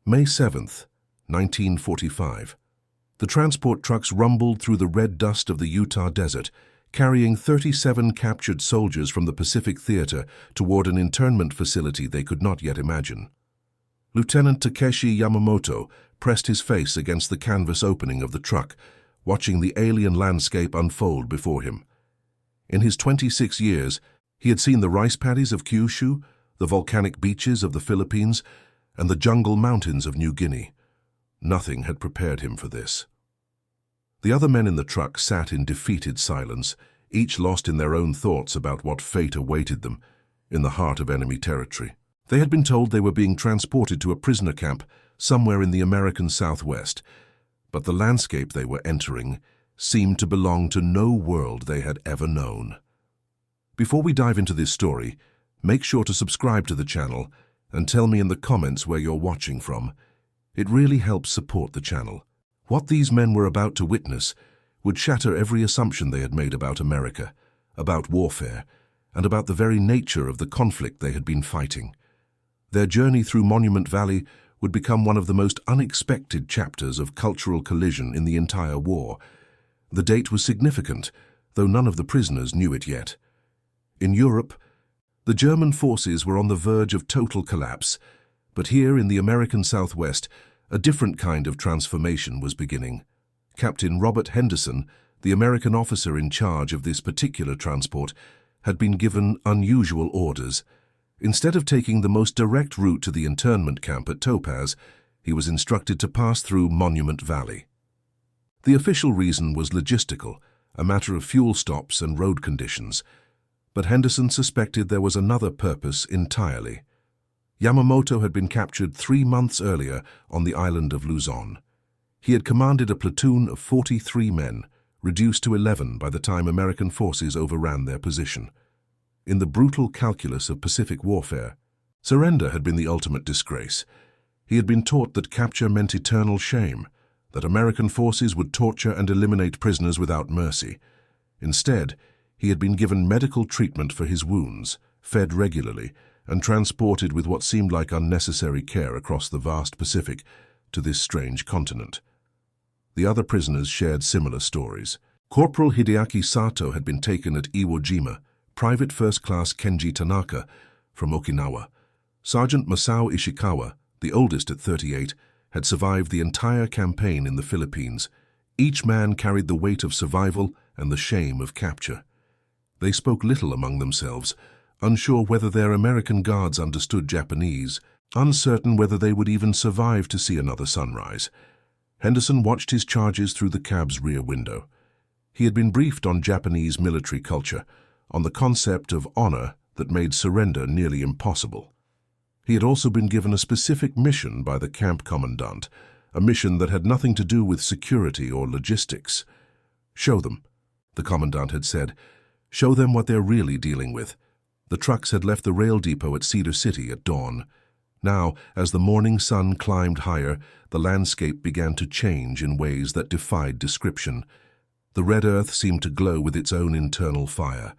May 7th, 1945. The transport trucks rumbled through the red dust of the Utah desert, carrying 37 captured soldiers from the Pacific Theater toward an internment facility they could not yet imagine. Lieutenant Takeshi Yamamoto pressed his face against the canvas opening of the truck, watching the alien landscape unfold before him. In his 26 years, he had seen the rice paddies of Kyushu, the volcanic beaches of the Philippines, and the jungle mountains of New Guinea. Nothing had prepared him for this. The other men in the truck sat in defeated silence, each lost in their own thoughts about what fate awaited them in the heart of enemy territory. They had been told they were being transported to a prisoner camp somewhere in the American Southwest, but the landscape they were entering seemed to belong to no world they had ever known. Before we dive into this story, make sure to subscribe to the channel and tell me in the comments where you're watching from. It really helps support the channel. What these men were about to witness would shatter every assumption they had made about America, about warfare, and about the very nature of the conflict they had been fighting. Their journey through Monument Valley would become one of the most unexpected chapters of cultural collision in the entire war. The date was significant, though none of the prisoners knew it yet. In Europe, the German forces were on the verge of total collapse, but here in the American Southwest, a different kind of transformation was beginning. Captain Robert Henderson, the American officer in charge of this particular transport, had been given unusual orders. Instead of taking the most direct route to the internment camp at Topaz, he was instructed to pass through Monument Valley. The official reason was logistical, a matter of fuel stops and road conditions, but Henderson suspected there was another purpose entirely. Yamamoto had been captured 3 months earlier on the island of Luzon. He had commanded a platoon of 43 men, reduced to 11 by the time American forces overran their position. In the brutal calculus of Pacific warfare, surrender had been the ultimate disgrace. He had been taught that capture meant eternal shame, that American forces would torture and eliminate prisoners without mercy. Instead, he had been given medical treatment for his wounds, fed regularly, and transported with what seemed like unnecessary care across the vast Pacific to this strange continent. The other prisoners shared similar stories. Corporal Hideaki Sato had been taken at Iwo Jima, Private First Class Kenji Tanaka from Okinawa. Sergeant Masao Ishikawa, the oldest at 38, had survived the entire campaign in the Philippines. Each man carried the weight of survival and the shame of capture. They spoke little among themselves, unsure whether their American guards understood Japanese, uncertain whether they would even survive to see another sunrise. Henderson watched his charges through the cab's rear window. He had been briefed on Japanese military culture, on the concept of honor that made surrender nearly impossible. He had also been given a specific mission by the camp commandant, a mission that had nothing to do with security or logistics. "Show them," the commandant had said. "Show them what they're really dealing with." The trucks had left the rail depot at Cedar City at dawn. Now, as the morning sun climbed higher, the landscape began to change in ways that defied description. The red earth seemed to glow with its own internal fire.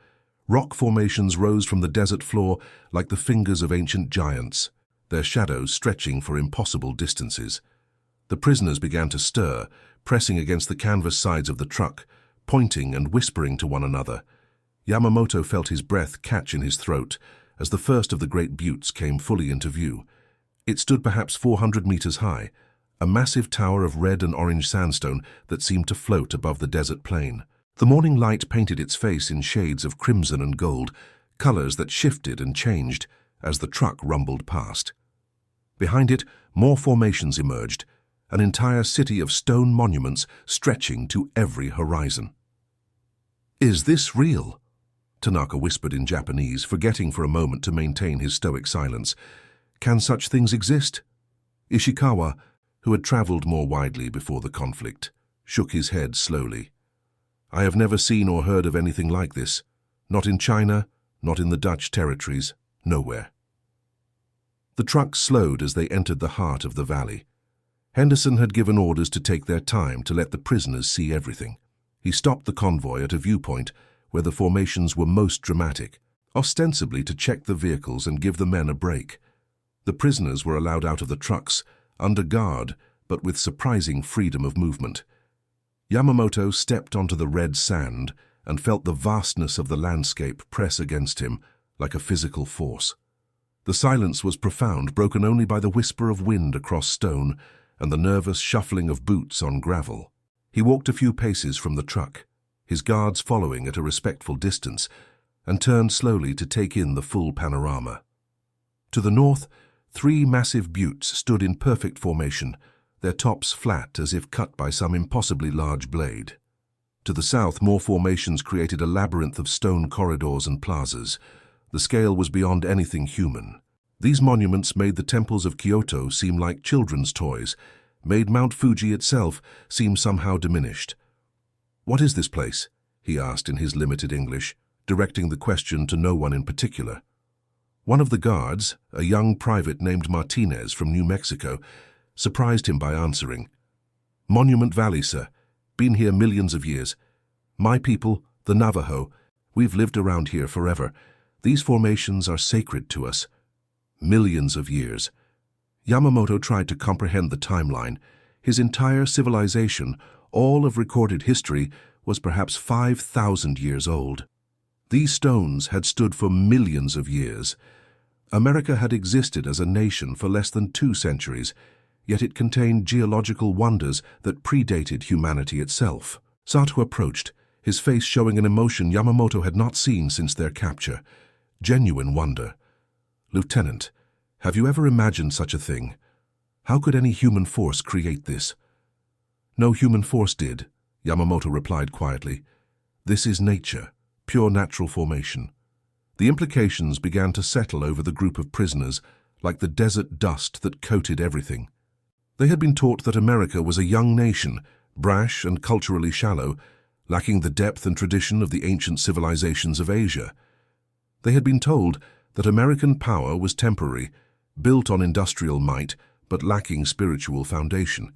Rock formations rose from the desert floor like the fingers of ancient giants, their shadows stretching for impossible distances. The prisoners began to stir, pressing against the canvas sides of the truck, pointing and whispering to one another. Yamamoto felt his breath catch in his throat as the first of the great buttes came fully into view. It stood perhaps 400 meters high, a massive tower of red and orange sandstone that seemed to float above the desert plain. The morning light painted its face in shades of crimson and gold, colors that shifted and changed as the truck rumbled past. Behind it, more formations emerged, an entire city of stone monuments stretching to every horizon. "Is this real?" Tanaka whispered in Japanese, forgetting for a moment to maintain his stoic silence. "Can such things exist?" Ishikawa, who had traveled more widely before the conflict, shook his head slowly. "I have never seen or heard of anything like this. Not in China, not in the Dutch territories, nowhere." The trucks slowed as they entered the heart of the valley. Henderson had given orders to take their time to let the prisoners see everything. He stopped the convoy at a viewpoint where the formations were most dramatic, ostensibly to check the vehicles and give the men a break. The prisoners were allowed out of the trucks, under guard, but with surprising freedom of movement. Yamamoto stepped onto the red sand and felt the vastness of the landscape press against him like a physical force. The silence was profound, broken only by the whisper of wind across stone and the nervous shuffling of boots on gravel. He walked a few paces from the truck, his guards following at a respectful distance, and turned slowly to take in the full panorama. To the north, 3 massive buttes stood in perfect formation, their tops flat as if cut by some impossibly large blade. To the south, more formations created a labyrinth of stone corridors and plazas. The scale was beyond anything human. These monuments made the temples of Kyoto seem like children's toys, made Mount Fuji itself seem somehow diminished. "What is this place?" he asked in his limited English, directing the question to no one in particular. One of the guards, a young private named Martinez from New Mexico, surprised him by answering, "Monument Valley, sir. Been here millions of years. My people, the Navajo, we've lived around here forever. These formations are sacred to us." Millions of years. Yamamoto tried to comprehend the timeline. His entire civilization, all of recorded history, was perhaps 5,000 years old. These stones had stood for millions of years. America had existed as a nation for less than 2 centuries, yet it contained geological wonders that predated humanity itself. Sato approached, his face showing an emotion Yamamoto had not seen since their capture. Genuine wonder. "Lieutenant, have you ever imagined such a thing? How could any human force create this?" "No human force did," Yamamoto replied quietly. "This is nature, pure natural formation." The implications began to settle over the group of prisoners, like the desert dust that coated everything. They had been taught that America was a young nation, brash and culturally shallow, lacking the depth and tradition of the ancient civilizations of Asia. They had been told that American power was temporary, built on industrial might, but lacking spiritual foundation.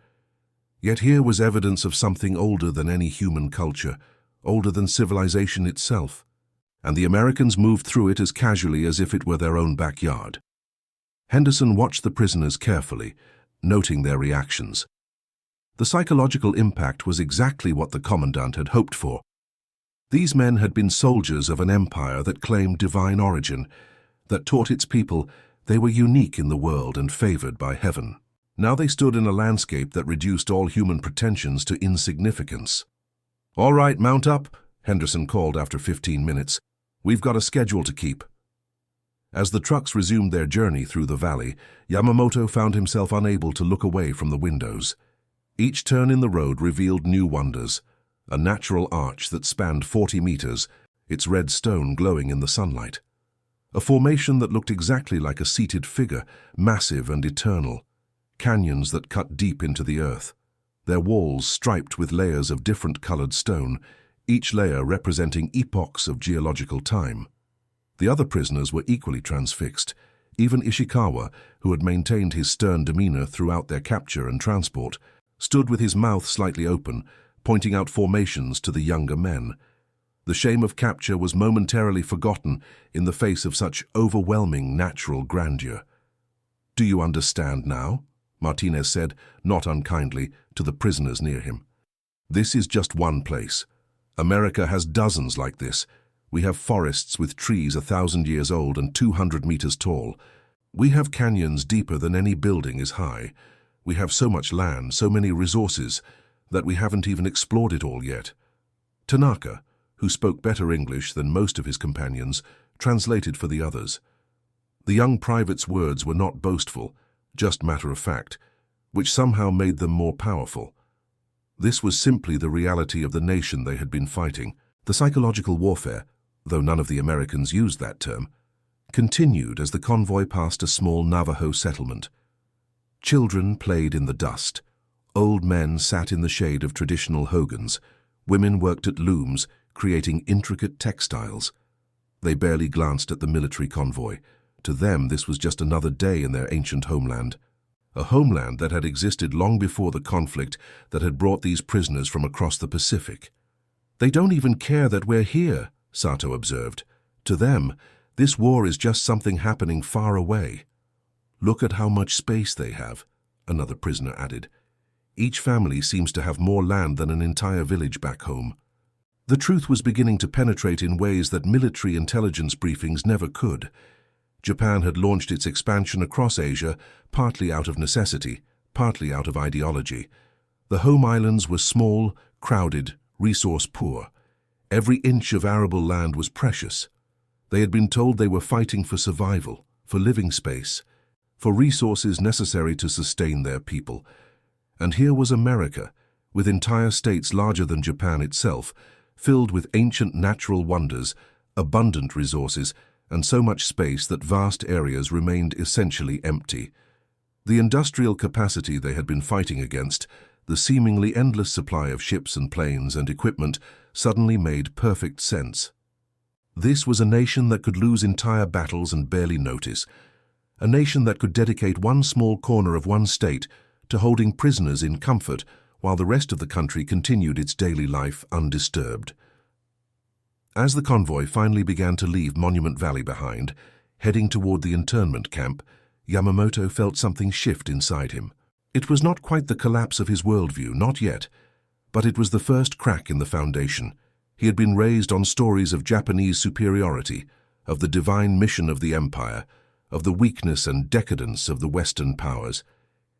Yet here was evidence of something older than any human culture, older than civilization itself, and the Americans moved through it as casually as if it were their own backyard. Henderson watched the prisoners carefully, noting their reactions. The psychological impact was exactly what the commandant had hoped for. These men had been soldiers of an empire that claimed divine origin, that taught its people they were unique in the world and favored by heaven. Now they stood in a landscape that reduced all human pretensions to insignificance. "All right, mount up," Henderson called after 15 minutes. "We've got a schedule to keep." As the trucks resumed their journey through the valley, Yamamoto found himself unable to look away from the windows. Each turn in the road revealed new wonders. A natural arch that spanned 40 meters, its red stone glowing in the sunlight. A formation that looked exactly like a seated figure, massive and eternal. Canyons that cut deep into the earth, their walls striped with layers of different colored stone, each layer representing epochs of geological time. The other prisoners were equally transfixed. Even Ishikawa, who had maintained his stern demeanor throughout their capture and transport, stood with his mouth slightly open, pointing out formations to the younger men. The shame of capture was momentarily forgotten in the face of such overwhelming natural grandeur. "Do you understand now?" Martinez said, not unkindly, to the prisoners near him. "This is just one place. America has dozens like this. We have forests with trees 1,000 years old and 200 meters tall. We have canyons deeper than any building is high. We have so much land, so many resources, that we haven't even explored it all yet." Tanaka, who spoke better English than most of his companions, translated for the others. The young private's words were not boastful, just matter-of-fact, which somehow made them more powerful. This was simply the reality of the nation they had been fighting. The psychological warfare, though none of the Americans used that term, continued as the convoy passed a small Navajo settlement. Children played in the dust. Old men sat in the shade of traditional hogans. Women worked at looms, creating intricate textiles. They barely glanced at the military convoy. To them, this was just another day in their ancient homeland. A homeland that had existed long before the conflict that had brought these prisoners from across the Pacific. "They don't even care that we're here," Sato observed. "To them, this war is just something happening far away. Look at how much space they have. another prisoner added. Each family seems to have more land than an entire village back home. The truth was beginning to penetrate in ways that military intelligence briefings never could. Japan had launched its expansion across Asia, partly out of necessity, partly out of ideology. The home islands were small, crowded, resource-poor. Every inch of arable land was precious. They had been told they were fighting for survival, for living space, for resources necessary to sustain their people. And here was America, with entire states larger than Japan itself, filled with ancient natural wonders, abundant resources, and so much space that vast areas remained essentially empty. The industrial capacity they had been fighting against, the seemingly endless supply of ships and planes and equipment, suddenly made perfect sense. This was a nation that could lose entire battles and barely notice, a nation that could dedicate one small corner of one state to holding prisoners in comfort while the rest of the country continued its daily life undisturbed. As the convoy finally began to leave Monument Valley behind, heading toward the internment camp, Yamamoto felt something shift inside him. It was not quite the collapse of his worldview, not yet, but it was the first crack in the foundation. He had been raised on stories of Japanese superiority, of the divine mission of the empire, of the weakness and decadence of the Western powers.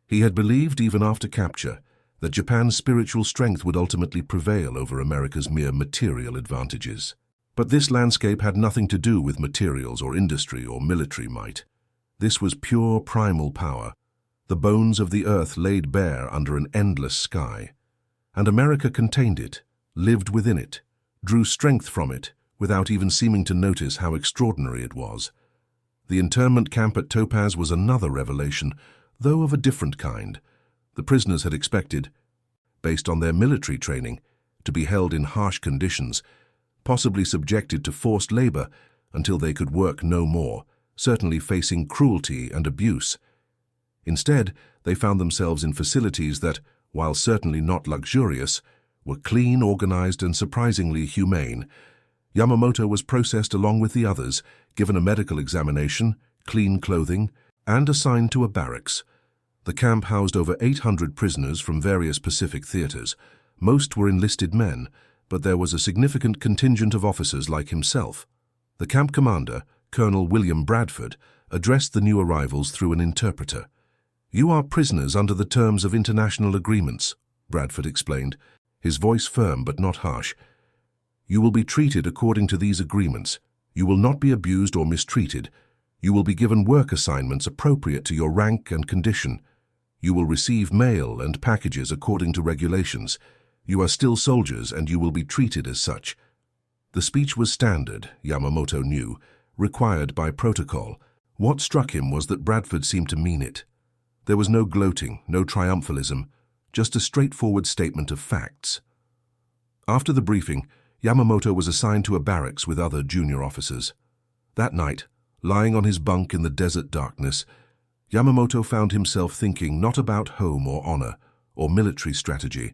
He had believed, even after capture, that Japan's spiritual strength would ultimately prevail over America's mere material advantages. But this landscape had nothing to do with materials or industry or military might. This was pure primal power, the bones of the earth laid bare under an endless sky. And America contained it, lived within it, drew strength from it, without even seeming to notice how extraordinary it was. The internment camp at Topaz was another revelation, though of a different kind. The prisoners had expected, based on their military training, to be held in harsh conditions, possibly subjected to forced labor until they could work no more, certainly facing cruelty and abuse. Instead, they found themselves in facilities that, while certainly not luxurious, were clean, organized, and surprisingly humane. Yamamoto was processed along with the others, given a medical examination, clean clothing, and assigned to a barracks. The camp housed over 800 prisoners from various Pacific theaters. Most were enlisted men, but there was a significant contingent of officers like himself. The camp commander, Colonel William Bradford, addressed the new arrivals through an interpreter. "You are prisoners under the terms of international agreements," Bradford explained, his voice firm but not harsh. "You will be treated according to these agreements. You will not be abused or mistreated. You will be given work assignments appropriate to your rank and condition. You will receive mail and packages according to regulations. You are still soldiers and you will be treated as such." The speech was standard, Yamamoto knew, required by protocol. What struck him was that Bradford seemed to mean it. There was no gloating, no triumphalism, just a straightforward statement of facts. After the briefing, Yamamoto was assigned to a barracks with other junior officers. That night, lying on his bunk in the desert darkness, Yamamoto found himself thinking not about home or honor or military strategy,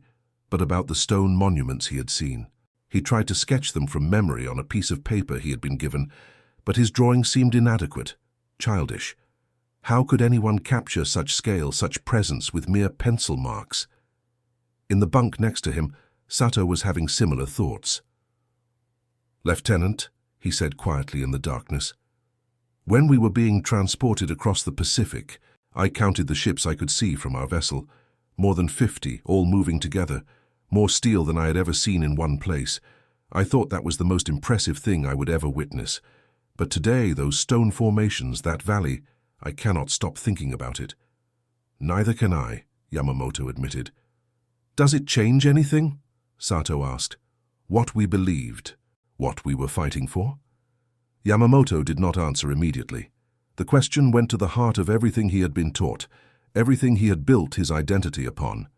but about the stone monuments he had seen. He tried to sketch them from memory on a piece of paper he had been given, but his drawing seemed inadequate, childish. How could anyone capture such scale, such presence with mere pencil marks? In the bunk next to him, Sato was having similar thoughts. "Lieutenant," he said quietly in the darkness, "when we were being transported across the Pacific, I counted the ships I could see from our vessel. More than 50, all moving together, more steel than I had ever seen in one place. I thought that was the most impressive thing I would ever witness. But today, those stone formations, that valley, I cannot stop thinking about it." "Neither can I," Yamamoto admitted. "Does it change anything?" Sato asked. "What we believed, what we were fighting for?" Yamamoto did not answer immediately. The question went to the heart of everything he had been taught, everything he had built his identity upon.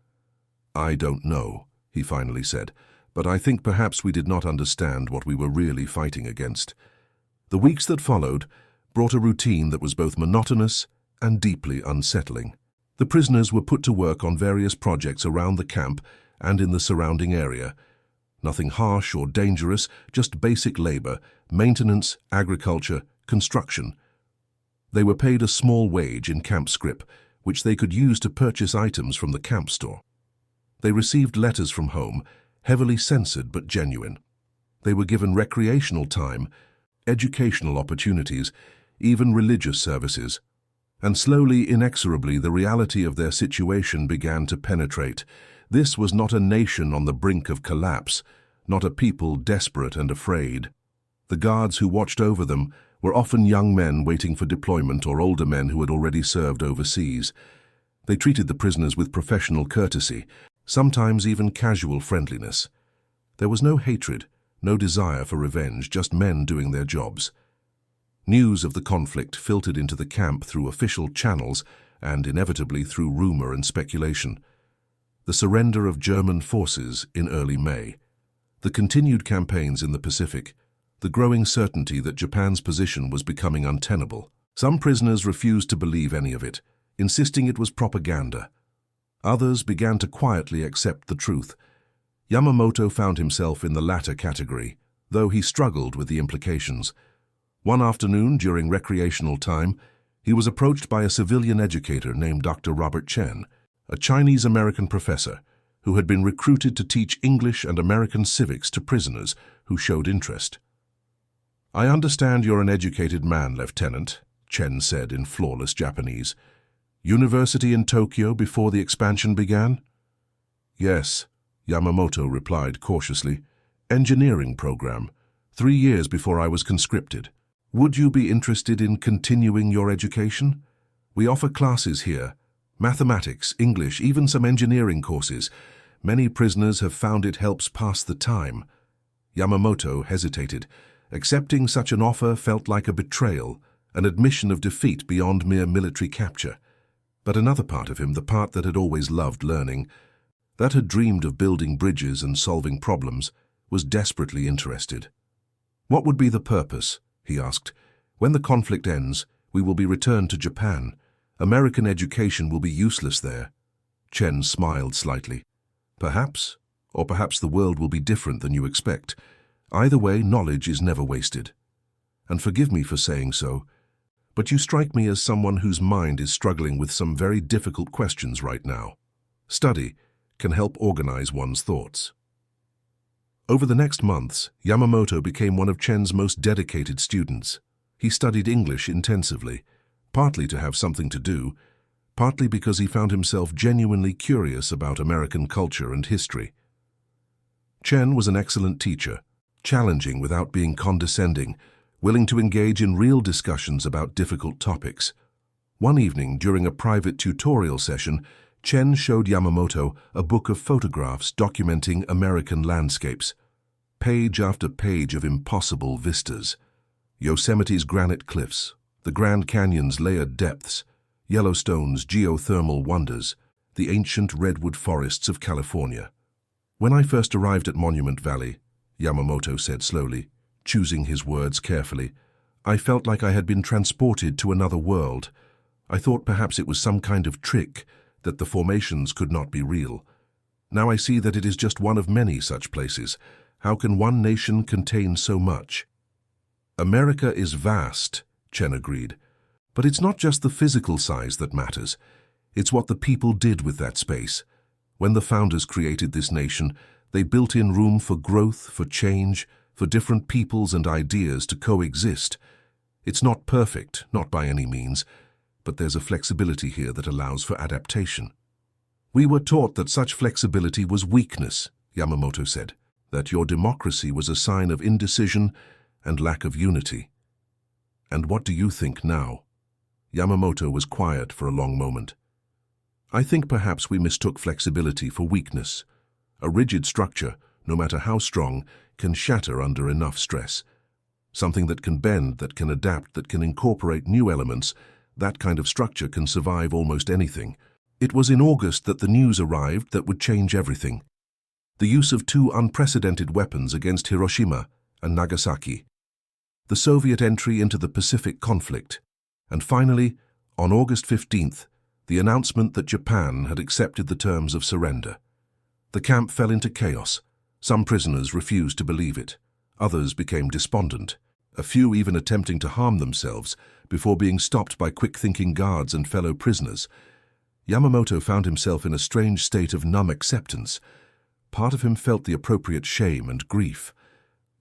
"I don't know," he finally said, "but I think perhaps we did not understand what we were really fighting against." The weeks that followed brought a routine that was both monotonous and deeply unsettling. The prisoners were put to work on various projects around the camp and in the surrounding area. Nothing harsh or dangerous, just basic labor, maintenance, agriculture, construction. They were paid a small wage in camp scrip, which they could use to purchase items from the camp store. They received letters from home, heavily censored but genuine. They were given recreational time, educational opportunities, even religious services. And slowly, inexorably, the reality of their situation began to penetrate. This was not a nation on the brink of collapse, not a people desperate and afraid. The guards who watched over them were often young men waiting for deployment or older men who had already served overseas. They treated the prisoners with professional courtesy, sometimes even casual friendliness. There was no hatred, no desire for revenge, just men doing their jobs. News of the conflict filtered into the camp through official channels and inevitably through rumor and speculation. The surrender of German forces in early May, the continued campaigns in the Pacific, the growing certainty that Japan's position was becoming untenable. Some prisoners refused to believe any of it, insisting it was propaganda. Others began to quietly accept the truth. Yamamoto found himself in the latter category, though he struggled with the implications. One afternoon, during recreational time, he was approached by a civilian educator named Dr. Robert Chen, a Chinese-American professor who had been recruited to teach English and American civics to prisoners who showed interest. "I understand you're an educated man, Lieutenant," Chen said in flawless Japanese. "University in Tokyo before the expansion began?" "Yes," Yamamoto replied cautiously. "Engineering program, 3 years before I was conscripted. Would you be interested in continuing your education? We offer classes here, mathematics, English, even some engineering courses. Many prisoners have found it helps pass the time." Yamamoto hesitated. Accepting such an offer felt like a betrayal, an admission of defeat beyond mere military capture. But another part of him, the part that had always loved learning, that had dreamed of building bridges and solving problems, was desperately interested. "What would be the purpose?" he asked. "When the conflict ends, we will be returned to Japan. American education will be useless there." Chen smiled slightly. "Perhaps, or perhaps the world will be different than you expect. Either way, knowledge is never wasted. And forgive me for saying so, but you strike me as someone whose mind is struggling with some very difficult questions right now. Study can help organize one's thoughts." Over the next months, Yamamoto became one of Chen's most dedicated students. He studied English intensively, partly to have something to do, partly because he found himself genuinely curious about American culture and history. Chen was an excellent teacher, challenging without being condescending, willing to engage in real discussions about difficult topics. One evening, during a private tutorial session, Chen showed Yamamoto a book of photographs documenting American landscapes. Page after page of impossible vistas. Yosemite's granite cliffs, the Grand Canyon's layered depths, Yellowstone's geothermal wonders, the ancient redwood forests of California. "When I first arrived at Monument Valley," Yamamoto said slowly, choosing his words carefully, "I felt like I had been transported to another world. I thought perhaps it was some kind of trick, that the formations could not be real. Now I see that it is just one of many such places. How can one nation contain so much?" "America is vast," Chen agreed. "But it's not just the physical size that matters. It's what the people did with that space. When the founders created this nation, they built in room for growth, for change, for different peoples and ideas to coexist. It's not perfect, not by any means, but there's a flexibility here that allows for adaptation." "We were taught that such flexibility was weakness," Yamamoto said, "that your democracy was a sign of indecision and lack of unity. And what do you think now?" Yamamoto was quiet for a long moment. "I think perhaps we mistook flexibility for weakness. A rigid structure, no matter how strong, can shatter under enough stress. Something that can bend, that can adapt, that can incorporate new elements, that kind of structure can survive almost anything. It was in August that the news arrived that would change everything. The use of 2 unprecedented weapons against Hiroshima and Nagasaki. The Soviet entry into the Pacific conflict. And finally, on August 15th, the announcement that Japan had accepted the terms of surrender. The camp fell into chaos. Some prisoners refused to believe it. Others became despondent, a few even attempting to harm themselves before being stopped by quick-thinking guards and fellow prisoners. Yamamoto found himself in a strange state of numb acceptance. Part of him felt the appropriate shame and grief,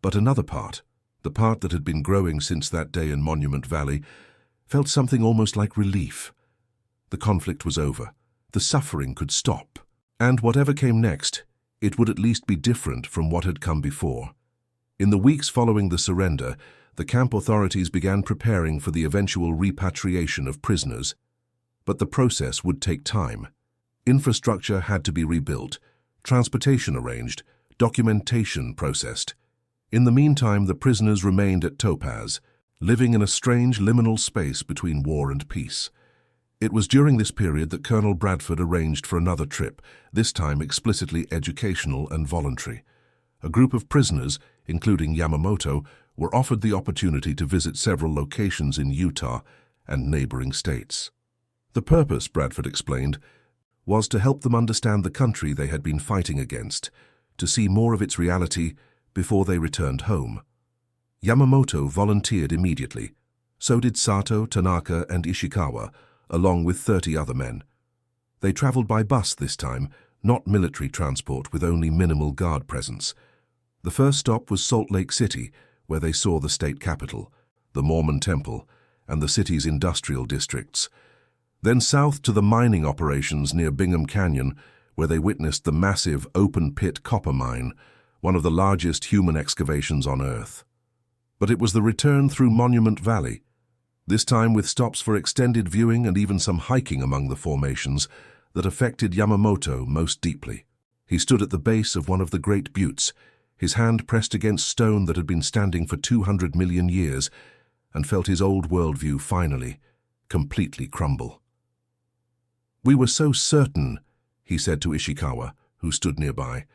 but another part, the part that had been growing since that day in Monument Valley, felt something almost like relief. The conflict was over. The suffering could stop. And whatever came next, it would at least be different from what had come before. In the weeks following the surrender, the camp authorities began preparing for the eventual repatriation of prisoners. But the process would take time. Infrastructure had to be rebuilt, transportation arranged, documentation processed. In the meantime, the prisoners remained at Topaz, living in a strange liminal space between war and peace. It was during this period that Colonel Bradford arranged for another trip, this time explicitly educational and voluntary. A group of prisoners, including Yamamoto, were offered the opportunity to visit several locations in Utah and neighboring states. The purpose, Bradford explained, was to help them understand the country they had been fighting against, to see more of its reality before they returned home. Yamamoto volunteered immediately. So did Sato, Tanaka, and Ishikawa, along with 30 other men. They traveled by bus this time, not military transport with only minimal guard presence. The first stop was Salt Lake City, where they saw the state capitol, the Mormon temple, and the city's industrial districts. Then south to the mining operations near Bingham Canyon, where they witnessed the massive open-pit copper mine, one of the largest human excavations on Earth. But it was the return through Monument Valley, this time with stops for extended viewing and even some hiking among the formations, that affected Yamamoto most deeply. He stood at the base of one of the great buttes, his hand pressed against stone that had been standing for 200 million years, and felt his old worldview finally, completely crumble. "We were so certain," he said to Ishikawa, who stood nearby,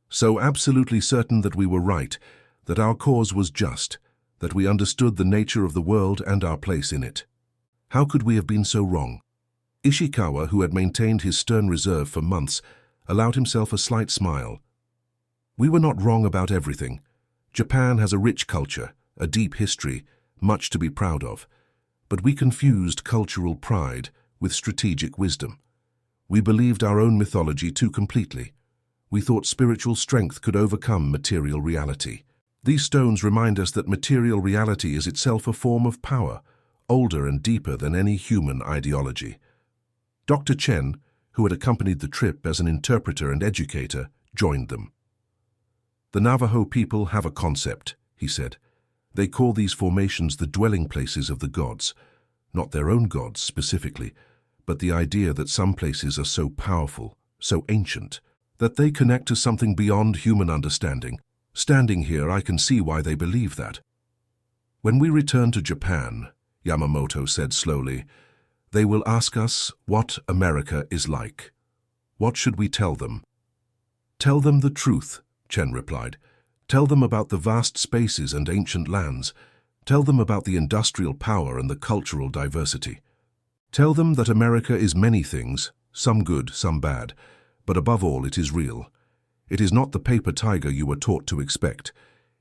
"so absolutely certain that we were right, that our cause was just, that we understood the nature of the world and our place in it. How could we have been so wrong?" Ishikawa, who had maintained his stern reserve for months, allowed himself a slight smile. "We were not wrong about everything. Japan has a rich culture, a deep history, much to be proud of. But we confused cultural pride with strategic wisdom. We believed our own mythology too completely. We thought spiritual strength could overcome material reality. These stones remind us that material reality is itself a form of power, older and deeper than any human ideology." Dr. Chen, who had accompanied the trip as an interpreter and educator, joined them. "The Navajo people have a concept," he said. "They call these formations the dwelling places of the gods, not their own gods specifically, but the idea that some places are so powerful, so ancient, that they connect to something beyond human understanding. Standing here, I can see why they believe that." "When we return to Japan," Yamamoto said slowly, "they will ask us what America is like. What should we tell them?" "Tell them the truth," Chen replied. "Tell them about the vast spaces and ancient lands. Tell them about the industrial power and the cultural diversity. Tell them that America is many things, some good, some bad, but above all it is real. It is not the paper tiger you were taught to expect.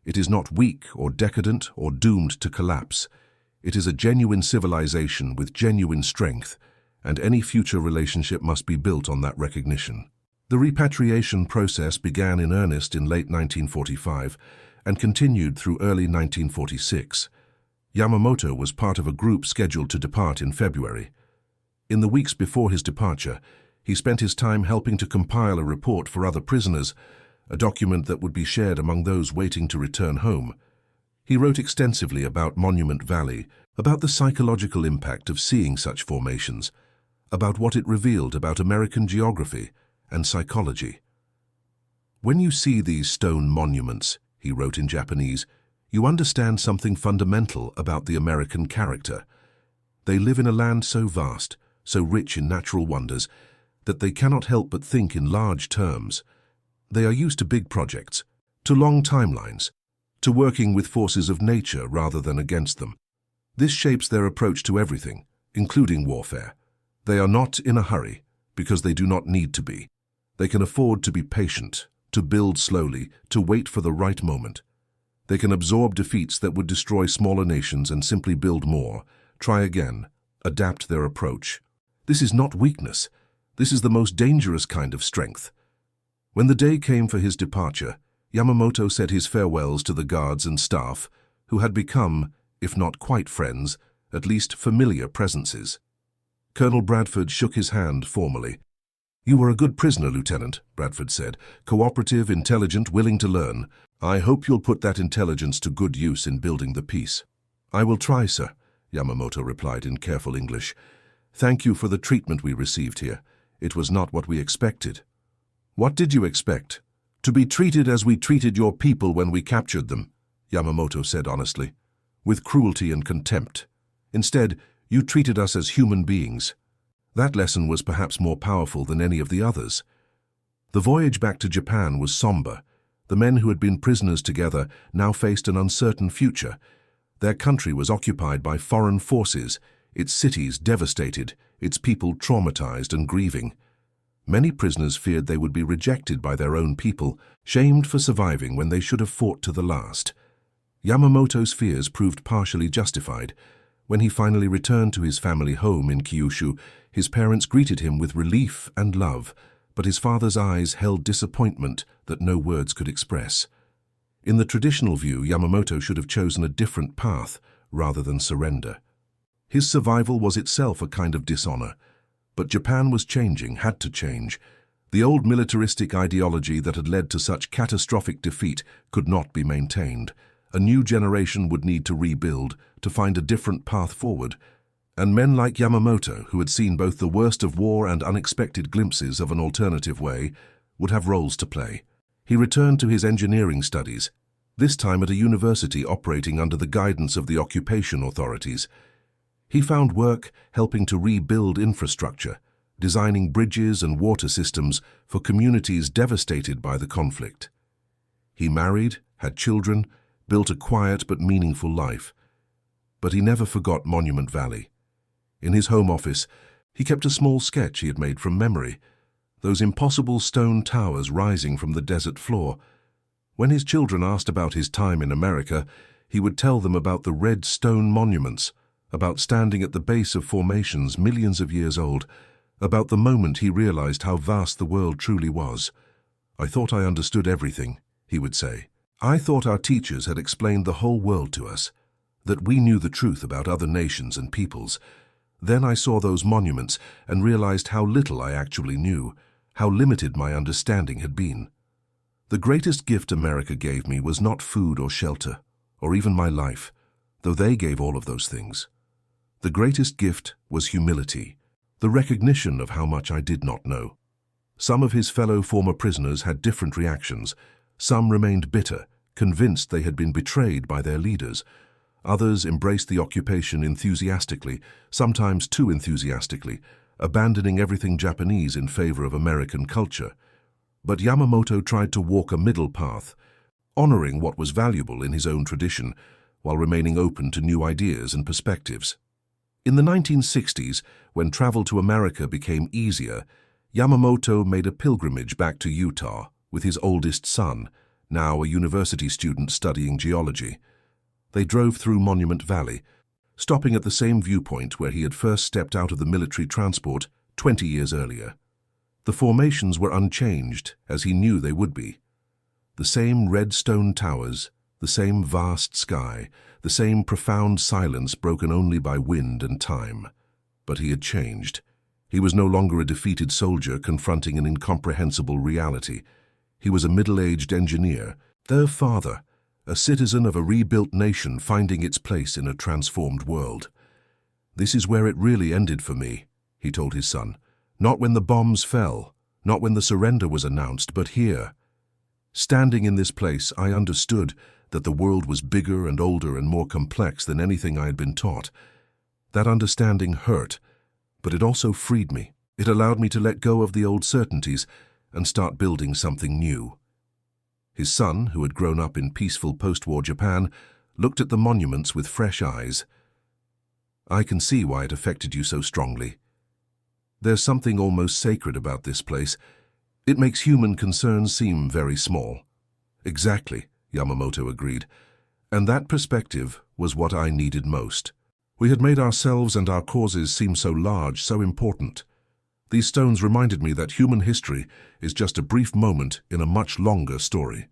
It is not weak or decadent or doomed to collapse. It is a genuine civilization with genuine strength, and any future relationship must be built on that recognition." The repatriation process began in earnest in late 1945 and continued through early 1946. Yamamoto was part of a group scheduled to depart in February. In the weeks before his departure, he spent his time helping to compile a report for other prisoners, a document that would be shared among those waiting to return home. He wrote extensively about Monument Valley, about the psychological impact of seeing such formations, about what it revealed about American geography and psychology. "When you see these stone monuments," he wrote in Japanese, "you understand something fundamental about the American character. They live in a land so vast, so rich in natural wonders, that they cannot help but think in large terms. They are used to big projects, to long timelines, to working with forces of nature rather than against them. This shapes their approach to everything, including warfare. They are not in a hurry, because they do not need to be. They can afford to be patient, to build slowly, to wait for the right moment. They can absorb defeats that would destroy smaller nations and simply build more, try again, adapt their approach. This is not weakness. This is the most dangerous kind of strength. When the day came for his departure, Yamamoto said his farewells to the guards and staff, who had become, if not quite friends, at least familiar presences. Colonel Bradford shook his hand formally. "You were a good prisoner, Lieutenant," Bradford said. "Cooperative, intelligent, willing to learn. I hope you'll put that intelligence to good use in building the peace." "I will try, sir," Yamamoto replied in careful English. "Thank you for the treatment we received here. It was not what we expected." "What did you expect?" "To be treated as we treated your people when we captured them," Yamamoto said honestly. "With cruelty and contempt. Instead, you treated us as human beings." That lesson was perhaps more powerful than any of the others. The voyage back to Japan was somber. The men who had been prisoners together now faced an uncertain future. Their country was occupied by foreign forces, its cities devastated, its people traumatized and grieving. Many prisoners feared they would be rejected by their own people, shamed for surviving when they should have fought to the last. Yamamoto's fears proved partially justified. When he finally returned to his family home in Kyushu, his parents greeted him with relief and love, but his father's eyes held disappointment that no words could express. In the traditional view, Yamamoto should have chosen a different path rather than surrender. His survival was itself a kind of dishonor. But Japan was changing, had to change. The old militaristic ideology that had led to such catastrophic defeat could not be maintained. A new generation would need to rebuild, to find a different path forward. And men like Yamamoto, who had seen both the worst of war and unexpected glimpses of an alternative way, would have roles to play. He returned to his engineering studies, this time at a university operating under the guidance of the occupation authorities. He found work helping to rebuild infrastructure, designing bridges and water systems for communities devastated by the conflict. He married, had children, built a quiet but meaningful life. But he never forgot Monument Valley. In his home office, he kept a small sketch he had made from memory, those impossible stone towers rising from the desert floor. When his children asked about his time in America, he would tell them about the red stone monuments, about standing at the base of formations millions of years old, about the moment he realized how vast the world truly was. "I thought I understood everything," he would say. "I thought our teachers had explained the whole world to us, that we knew the truth about other nations and peoples. Then I saw those monuments and realized how little I actually knew, how limited my understanding had been. The greatest gift America gave me was not food or shelter, or even my life, though they gave all of those things. The greatest gift was humility, the recognition of how much I did not know." Some of his fellow former prisoners had different reactions. Some remained bitter, convinced they had been betrayed by their leaders. Others embraced the occupation enthusiastically, sometimes too enthusiastically, abandoning everything Japanese in favor of American culture. But Yamamoto tried to walk a middle path, honoring what was valuable in his own tradition, while remaining open to new ideas and perspectives. In the 1960s, when travel to America became easier, Yamamoto made a pilgrimage back to Utah with his oldest son, now a university student studying geology. They drove through Monument Valley, stopping at the same viewpoint where he had first stepped out of the military transport 20 years earlier. The formations were unchanged, as he knew they would be. The same red stone towers, the same vast sky, the same profound silence broken only by wind and time. But he had changed. He was no longer a defeated soldier confronting an incomprehensible reality. He was a middle-aged engineer, their father, a citizen of a rebuilt nation finding its place in a transformed world. "This is where it really ended for me," he told his son. "Not when the bombs fell, not when the surrender was announced, but here. Standing in this place, I understood that the world was bigger and older and more complex than anything I had been taught. That understanding hurt, but it also freed me. It allowed me to let go of the old certainties and start building something new." His son, who had grown up in peaceful post-war Japan, looked at the monuments with fresh eyes. "I can see why it affected you so strongly. There's something almost sacred about this place. It makes human concerns seem very small." "Exactly," Yamamoto agreed. "And that perspective was what I needed most. We had made ourselves and our causes seem so large, so important. These stones reminded me that human history is just a brief moment in a much longer story.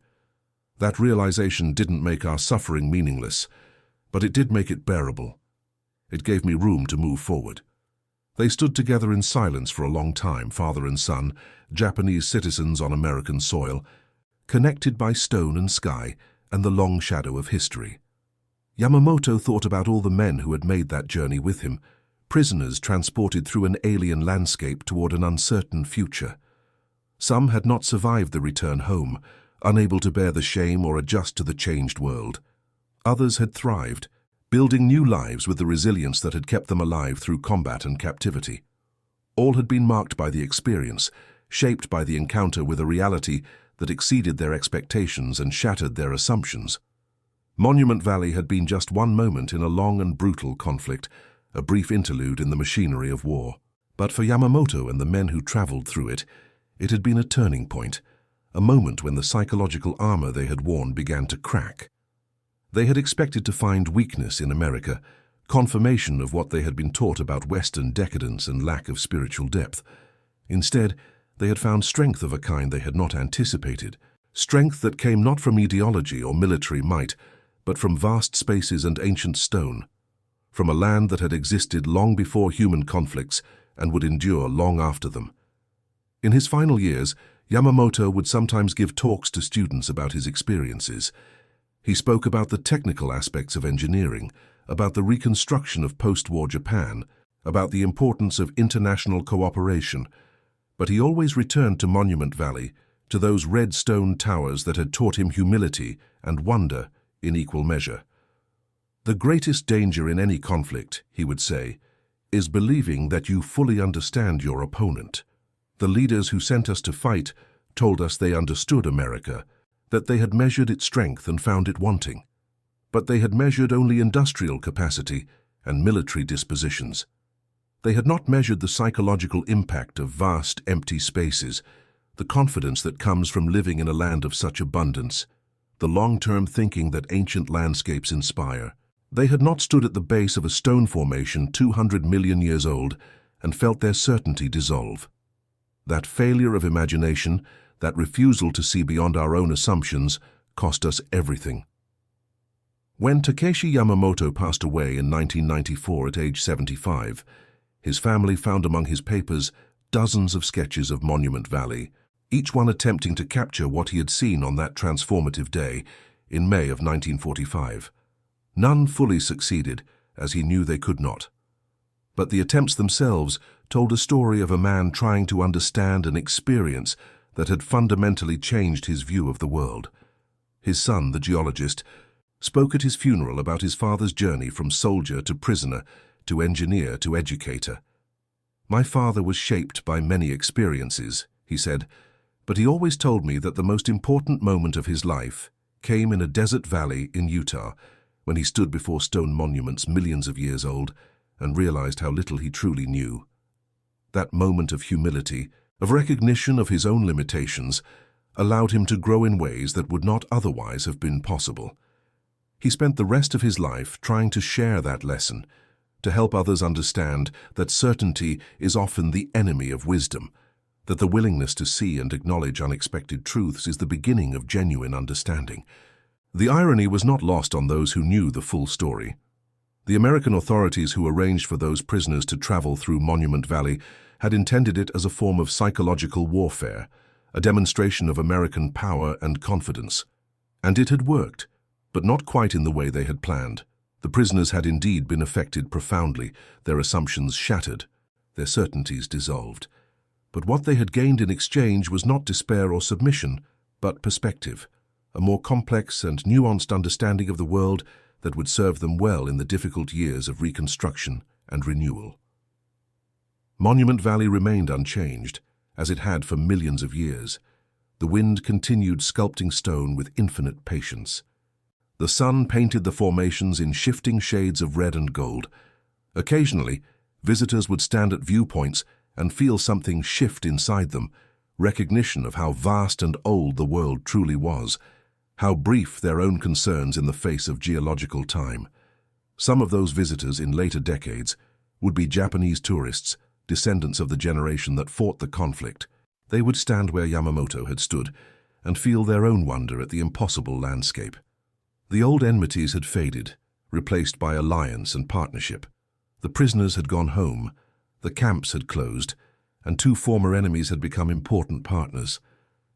That realization didn't make our suffering meaningless, but it did make it bearable. It gave me room to move forward. They stood together in silence for a long time, father and son, Japanese citizens on American soil, connected by stone and sky and the long shadow of history. Yamamoto thought about all the men who had made that journey with him, prisoners transported through an alien landscape toward an uncertain future. Some had not survived the return home, unable to bear the shame or adjust to the changed world. Others had thrived, building new lives with the resilience that had kept them alive through combat and captivity. All had been marked by the experience, shaped by the encounter with a reality that exceeded their expectations and shattered their assumptions. Monument Valley had been just one moment in a long and brutal conflict, a brief interlude in the machinery of war. But for Yamamoto and the men who traveled through it, it had been a turning point, a moment when the psychological armor they had worn began to crack. They had expected to find weakness in America, confirmation of what they had been taught about Western decadence and lack of spiritual depth. Instead, they had found strength of a kind they had not anticipated, strength that came not from ideology or military might, but from vast spaces and ancient stone, from a land that had existed long before human conflicts and would endure long after them. In his final years, Yamamoto would sometimes give talks to students about his experiences. He spoke about the technical aspects of engineering, about the reconstruction of post-war Japan, about the importance of international cooperation, but he always returned to Monument Valley, to those red stone towers that had taught him humility and wonder in equal measure. The greatest danger in any conflict, he would say, is believing that you fully understand your opponent. The leaders who sent us to fight told us they understood America, that they had measured its strength and found it wanting. But they had measured only industrial capacity and military dispositions. They had not measured the psychological impact of vast, empty spaces, the confidence that comes from living in a land of such abundance, the long-term thinking that ancient landscapes inspire. They had not stood at the base of a stone formation 200 million years old and felt their certainty dissolve. That failure of imagination, that refusal to see beyond our own assumptions, cost us everything. When Takeshi Yamamoto passed away in 1994 at age 75, his family found among his papers dozens of sketches of Monument Valley, each one attempting to capture what he had seen on that transformative day in May of 1945. None fully succeeded, as he knew they could not. But the attempts themselves told a story of a man trying to understand an experience that had fundamentally changed his view of the world. His son, the geologist, spoke at his funeral about his father's journey from soldier to prisoner, to engineer to educator. "My father was shaped by many experiences," he said, "but he always told me that the most important moment of his life came in a desert valley in Utah, when he stood before stone monuments millions of years old and realized how little he truly knew. That moment of humility, of recognition of his own limitations, allowed him to grow in ways that would not otherwise have been possible. He spent the rest of his life trying to share that lesson, to help others understand that certainty is often the enemy of wisdom, that the willingness to see and acknowledge unexpected truths is the beginning of genuine understanding." The irony was not lost on those who knew the full story. The American authorities who arranged for those prisoners to travel through Monument Valley had intended it as a form of psychological warfare, a demonstration of American power and confidence. And it had worked, but not quite in the way they had planned. The prisoners had indeed been affected profoundly, their assumptions shattered, their certainties dissolved. But what they had gained in exchange was not despair or submission, but perspective, a more complex and nuanced understanding of the world that would serve them well in the difficult years of reconstruction and renewal. Monument Valley remained unchanged, as it had for millions of years. The wind continued sculpting stone with infinite patience. The sun painted the formations in shifting shades of red and gold. Occasionally, visitors would stand at viewpoints and feel something shift inside them, recognition of how vast and old the world truly was, how brief their own concerns in the face of geological time. Some of those visitors in later decades would be Japanese tourists, descendants of the generation that fought the conflict, they would stand where Yamamoto had stood and feel their own wonder at the impossible landscape. The old enmities had faded, replaced by alliance and partnership. The prisoners had gone home, the camps had closed, and two former enemies had become important partners.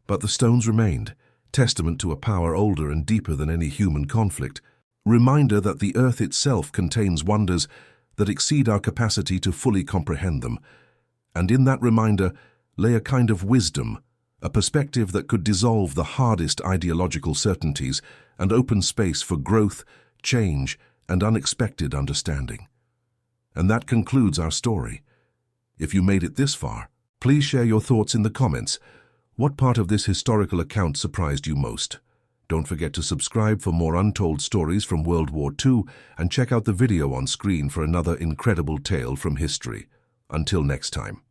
But the stones remained, testament to a power older and deeper than any human conflict, reminder that the earth itself contains wonders that exceed our capacity to fully comprehend them. And in that reminder lay a kind of wisdom, a perspective that could dissolve the hardest ideological certainties and open space for growth, change, and unexpected understanding. And that concludes our story. If you made it this far, please share your thoughts in the comments. What part of this historical account surprised you most? Don't forget to subscribe for more untold stories from World War II and check out the video on screen for another incredible tale from history. Until next time.